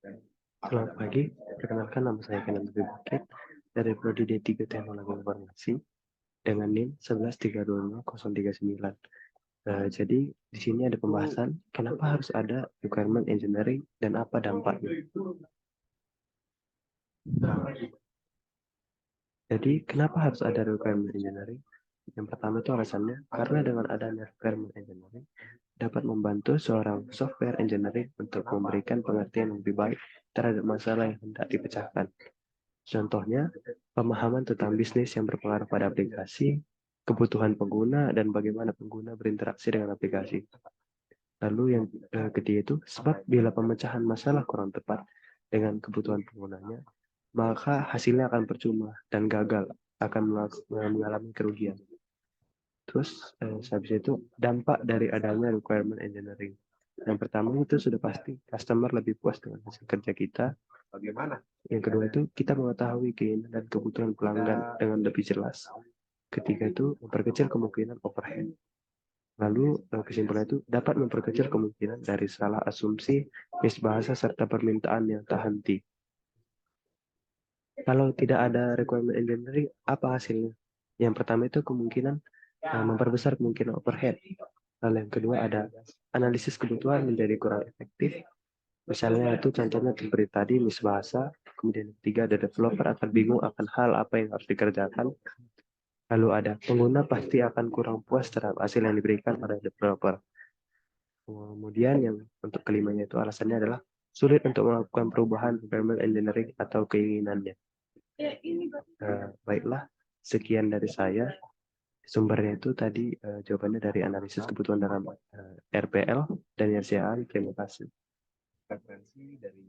Selamat pagi, perkenalkan nama saya Kenan Dwi Bukit dari Prodi D3 Teknologi Informasi dengan NIM 1132039. Jadi di sini ada pembahasan kenapa harus ada requirement engineering dan apa dampaknya. Jadi kenapa harus ada requirement engineering? Yang pertama itu alasannya karena dengan adanya requirement engineering dapat membantu seorang software engineering untuk memberikan pengertian yang lebih baik terhadap masalah yang hendak dipecahkan. Contohnya, pemahaman tentang bisnis yang berpengaruh pada aplikasi, kebutuhan pengguna, dan bagaimana pengguna berinteraksi dengan aplikasi. Lalu yang ketiga itu, sebab bila pemecahan masalah kurang tepat dengan kebutuhan penggunanya, maka hasilnya akan percuma dan gagal, akan mengalami kerugian. Terus, habis itu, dampak dari adanya requirement engineering. Yang pertama itu sudah pasti, customer lebih puas dengan hasil kerja kita. Bagaimana? Yang kedua itu, kita mengetahui keinginan dan kebutuhan pelanggan dengan lebih jelas. Ketiga itu, memperkecil kemungkinan overhead. Lalu, kesimpulan itu dapat memperkecil kemungkinan dari salah asumsi, misbahasa, serta permintaan yang tak henti. Kalau tidak ada requirement engineering, apa hasilnya? Yang pertama itu kemungkinan memperbesar kemungkinan overhead. Lalu yang kedua ada analisis kebutuhan menjadi kurang efektif. Misalnya itu contohnya seperti tadi misbahasa. Kemudian yang ketiga ada developer akan bingung akan hal apa yang harus dikerjakan. Lalu ada pengguna pasti akan kurang puas terhadap hasil yang diberikan oleh developer. Kemudian yang untuk kelimanya itu alasannya adalah sulit untuk melakukan perubahan requirement engineering atau keinginannya. Baiklah, sekian dari saya. Sumbernya itu tadi jawabannya dari analisis kebutuhan dalam RPL dan RCA. Terima kasih. Referensi dari